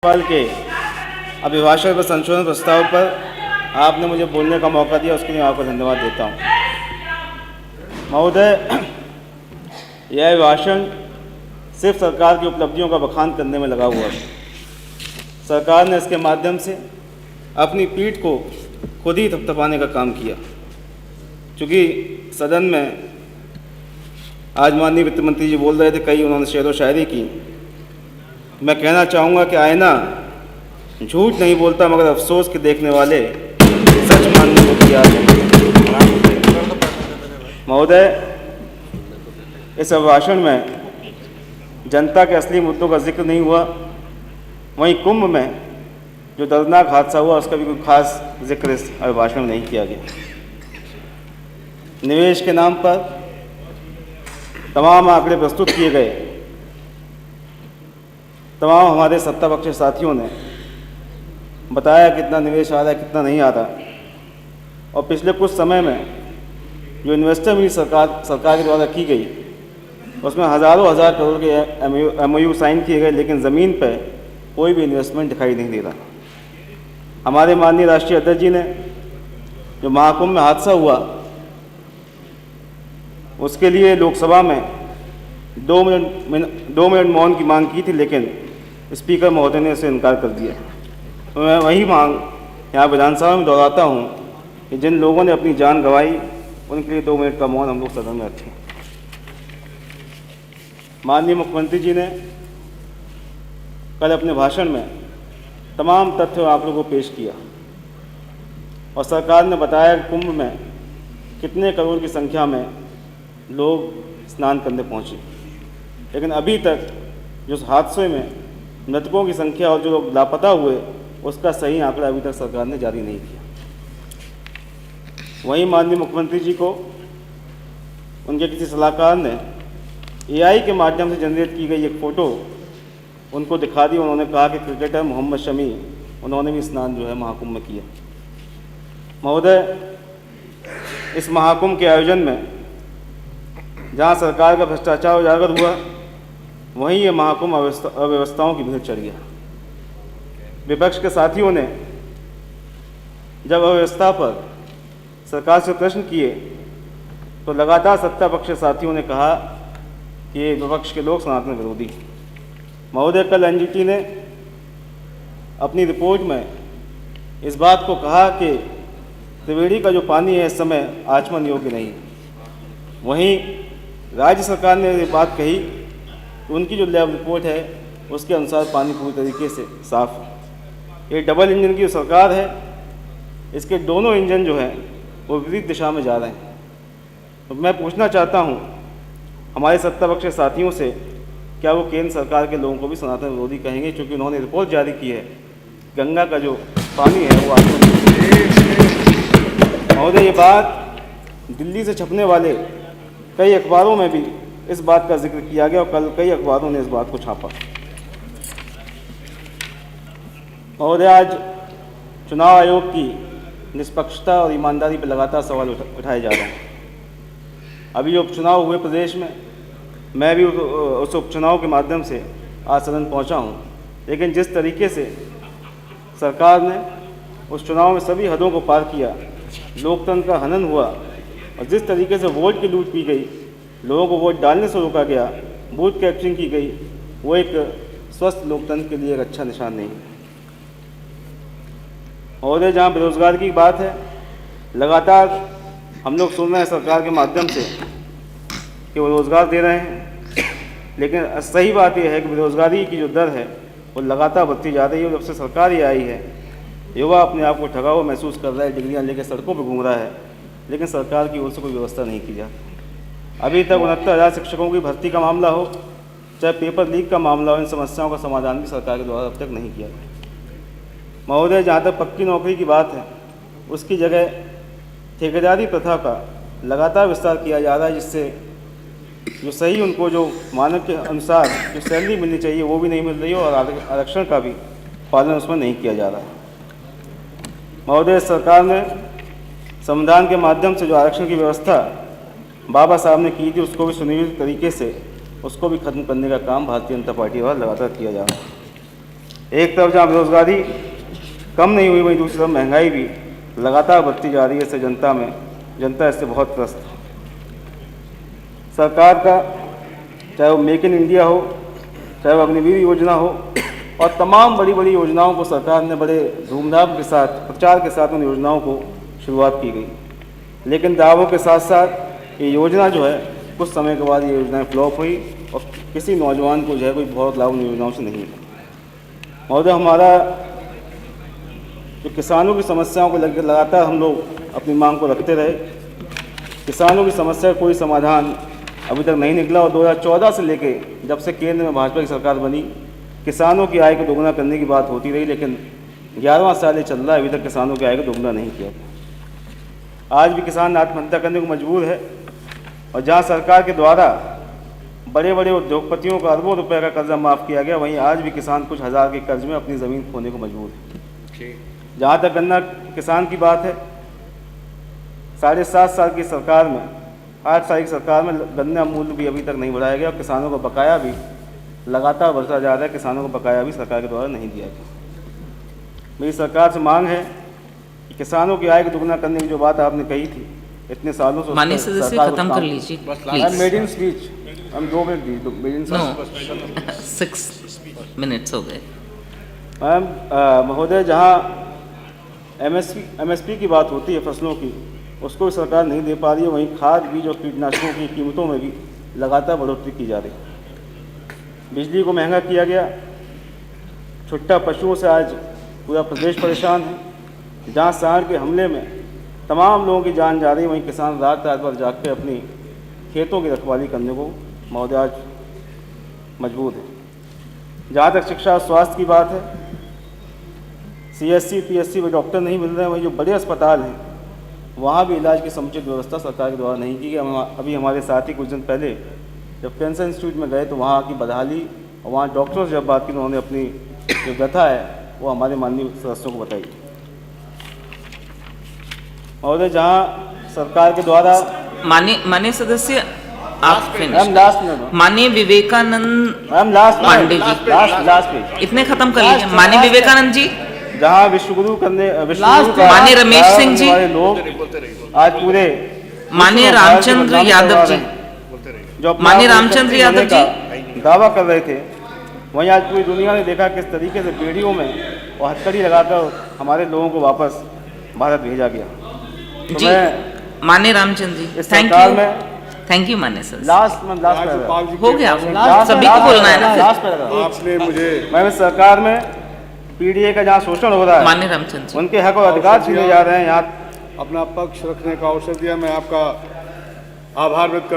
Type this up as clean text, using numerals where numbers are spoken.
राज्यपाल के अभिभाषण पर संशोधन प्रस्ताव पर आपने मुझे बोलने का मौका दिया, उसके लिए आपको धन्यवाद देता हूँ। महोदय, यह अभिभाषण सिर्फ सरकार की उपलब्धियों का बखान करने में लगा हुआ है। सरकार ने इसके माध्यम से अपनी पीठ को खुद ही थपथपाने का काम किया। चूँकि सदन में आज माननीय वित्त मंत्री जी बोल रहे थे, कई उन्होंने शेर व शायरी की। मैं कहना चाहूँगा कि आईना झूठ नहीं बोलता, मगर अफसोस के देखने वाले सच मानने को तैयार हैं। महोदय, इस अभिभाषण में जनता के असली मुद्दों का जिक्र नहीं हुआ। वहीं कुंभ में जो दर्दनाक हादसा हुआ, उसका भी कोई खास जिक्र इस अभिभाषण में नहीं किया गया। निवेश के नाम पर तमाम आंकड़े प्रस्तुत किए गए। तमाम हमारे सत्ता पक्ष साथियों ने बताया कितना निवेश आ रहा है, कितना नहीं आ रहा। और पिछले कुछ समय में जो इन्वेस्टर मीट सरकार के द्वारा की गई, उसमें हज़ारों हज़ार करोड़ के MOU साइन किए गए, लेकिन ज़मीन पर कोई भी इन्वेस्टमेंट दिखाई नहीं दे रहा। हमारे माननीय राष्ट्रीय अध्यक्ष जी ने जो महाकुंभ में हादसा हुआ, उसके लिए लोकसभा में 2 मिनट मौन की मांग की थी, लेकिन स्पीकर महोदय ने इसे इनकार कर दिया। तो मैं वही मांग यहाँ विधानसभा में दोहराता हूँ कि जिन लोगों ने अपनी जान गंवाई, उनके लिए 2 मिनट का मौन हम लोग सदन में रखें। माननीय मुख्यमंत्री जी ने कल अपने भाषण में तमाम तथ्य और आंकड़ों को पेश किया और सरकार ने बताया कि कुंभ में कितने करोड़ की संख्या में लोग स्नान करने पहुँचे, लेकिन अभी तक जो हादसे में मृतकों की संख्या और जो लोग लापता हुए, उसका सही आंकड़ा अभी तक सरकार ने जारी नहीं किया। वहीं माननीय मुख्यमंत्री जी को उनके किसी सलाहकार ने AI के माध्यम से जनरेट की गई एक फ़ोटो उनको दिखा दी। उन्होंने कहा कि क्रिकेटर मोहम्मद शमी, उन्होंने भी स्नान जो है महाकुंभ में किया। महोदय, इस महाकुंभ के आयोजन में जहाँ सरकार का भ्रष्टाचार उजागर हुआ, वहीं ये महाकुंभ अव्यवस्थाओं की भीड़ चढ़ गया। विपक्ष के साथियों ने जब अव्यवस्था पर सरकार से प्रश्न किए, तो लगातार सत्ता पक्ष के साथियों ने कहा कि ये विपक्ष के लोग सनातन विरोधी। महोदय, कल NGT ने अपनी रिपोर्ट में इस बात को कहा कि त्रिवेणी का जो पानी है इस समय आचमन योग्य नहीं। वहीं राज्य सरकार ने ये बात कही, उनकी जो लैब रिपोर्ट है उसके अनुसार पानी पूरी तरीके से साफ है। ये डबल इंजन की जो सरकार है, इसके दोनों इंजन जो हैं वो विपरीत दिशा में जा रहे हैं। तो मैं पूछना चाहता हूँ हमारे सत्ता पक्ष के साथियों से, क्या वो केंद्र सरकार के लोगों को भी सनातन विरोधी कहेंगे? क्योंकि उन्होंने रिपोर्ट जारी की है, गंगा का जो पानी है वो महोदय, ये बात दिल्ली से छपने वाले कई अखबारों में भी इस बात का जिक्र किया गया और कल कई अखबारों ने इस बात को छापा। महोदय, आज चुनाव आयोग की निष्पक्षता और ईमानदारी पर लगातार सवाल उठाए जा रहे हैं। अभी जो उपचुनाव हुए प्रदेश में, मैं भी उस उपचुनाव के माध्यम से आज सदन पहुंचा हूं, लेकिन जिस तरीके से सरकार ने उस चुनाव में सभी हदों को पार किया, लोकतंत्र का हनन हुआ और जिस तरीके से वोट की लूट की गई, लोगों को वोट डालने से रोका गया, बूथ कैप्चरिंग की गई, वो एक स्वस्थ लोकतंत्र के लिए एक अच्छा निशान नहीं है। महोदय, जहाँ बेरोजगार की बात है, लगातार हम लोग सुन रहे हैं सरकार के माध्यम से कि वो रोज़गार दे रहे हैं, लेकिन सही बात यह है कि बेरोजगारी की जो दर है वो लगातार बढ़ती जा रही है। जब से सरकार ये आई है, युवा अपने आप को ठगा हुआ महसूस कर रहा है, डिग्रियाँ लेकर सड़कों पर घूम रहा है, लेकिन सरकार की ओर से कोई व्यवस्था नहीं की जाती। अभी तक 69,000 शिक्षकों की भर्ती का मामला हो, चाहे पेपर लीक का मामला हो, इन समस्याओं का समाधान भी सरकार के द्वारा अब तक नहीं किया गया। महोदय, जहाँ तक पक्की नौकरी की बात है, उसकी जगह ठेकेदारी प्रथा का लगातार विस्तार किया जा रहा है, जिससे जो सही उनको जो मानक के अनुसार जो सैलरी मिलनी चाहिए वो भी नहीं मिल रही है और आरक्षण का भी पालन उसमें नहीं किया जा रहा है। महोदय, सरकार ने संविधान के माध्यम से जो आरक्षण की व्यवस्था बाबा साहब ने की थी, उसको भी सुनियोजित तरीके से उसको भी खत्म करने का काम भारतीय जनता पार्टी द्वारा लगातार किया जा रहा है। एक तरफ जहाँ बेरोजगारी कम नहीं हुई, वहीं दूसरी तरफ महंगाई भी लगातार बढ़ती जा रही है। इससे जनता इससे बहुत त्रस्त है। सरकार का चाहे वो मेक इन इंडिया हो, चाहे वो अग्निवीर योजना हो, और तमाम बड़ी बड़ी योजनाओं को सरकार ने बड़े धूमधाम के साथ, प्रचार के साथ उन योजनाओं को शुरुआत की गई। लेकिन दावों के साथ साथ ये योजना जो है कुछ समय के बाद ये योजनाएं फ्लॉप हुई और किसी नौजवान को जो है कोई बहुत लाभ उन योजनाओं से नहीं मिला। महोदय, हमारा जो किसानों की समस्याओं को लगातार हम लोग अपनी मांग को रखते रहे, किसानों की समस्या का कोई समाधान अभी तक नहीं निकला। और 2014 से लेके जब से केंद्र में भाजपा की सरकार बनी, किसानों की आय को दोगुना करने की बात होती रही, लेकिन 11वां साल ये चल रहा है, अभी तक किसानों की आय को दोगुना नहीं किया। आज भी किसान आत्महत्या करने को मजबूर है, और जहां सरकार के द्वारा बड़े बड़े उद्योगपतियों का अरबों रुपए का कर्जा माफ़ किया गया, वहीं आज भी किसान कुछ हज़ार के कर्ज में अपनी ज़मीन खोने को मजबूर है। जहाँ तक गन्ना किसान की बात है, 7.5 साल की सरकार में, 8 साल की सरकार में गन्ना मूल्य भी अभी तक नहीं बढ़ाया गया, और किसानों का बकाया भी लगातार बढ़ता जा रहा है। किसानों को बकाया भी सरकार के द्वारा नहीं दिया गया। मेरी सरकार से मांग है कि किसानों की आय को दुगना करने की जो बात आपने कही थी इतने सालों से, माननीय सदस्य खत्म कर लीजिए प्लीज। मेड इन स्पीच हम 2 मिनट दी, तो मेड इन 6 मिनट्स हो गए। मैम, महोदय, जहाँ एमएसपी की बात होती है फसलों की, उसको भी सरकार नहीं दे पा रही है। वहीं खाद, बीज और कीटनाशकों की कीमतों में भी लगातार बढ़ोतरी की जा रही है। बिजली को महंगा किया गया। छुट्टा पशुओं से आज पूरा प्रदेश परेशान है। जहाँ सांड के हमले में तमाम लोगों की जान जा रही है, वहीं किसान रात भर जाग के अपनी खेतों की रखवाली करने को महोदय आज मजबूर है। जहाँ तक शिक्षा और स्वास्थ्य की बात है, CSC PSC में डॉक्टर नहीं मिल रहे हैं। वहीं जो बड़े अस्पताल हैं वहाँ भी इलाज की समुचित व्यवस्था सरकार के द्वारा नहीं की गई। अभी हमारे साथी कुछ दिन पहले जब कैंसर इंस्टीट्यूट में गए तो वहाँ की बदहाली और वहाँ डॉक्टरों से जब बात की तो उन्होंने अपनी जो व्यथा है वो हमारे माननीय सदस्यों को बताई। महोदय, जहाँ सरकार के द्वारा माननीय सदस्य आप लास्ट माननीय विवेकानंद पांडे जी लास्ट इतने खत्म कर लीजिए। माननीय विवेकानंद जी, जहाँ विश्वगुरु माननीय रमेश सिंह जी, लोग आज पूरे माननीय रामचंद्र यादव जी, जो माननीय रामचंद्र यादव जी दावा कर रहे थे, वहीं आज पूरी दुनिया ने देखा किस तरीके से बेड़ियों में और हथकड़ी लगाकर हमारे लोगों को वापस भारत भेजा गया। तो जी माननीय रामचंद्र जी, इस सरकार में थैंक यू माननीय सर। लास्ट हो गया, सभी को बोलना है ना। आपने मुझे मैं सरकार में PDA का जहाँ शोषण हो रहा है, माननीय रामचंद्र जी, उनके हक और अधिकार छीने जा रहे हैं। यहाँ अपना पक्ष रखने का अवसर दिया, मैं आपका आभार व्यक्त करता हूं।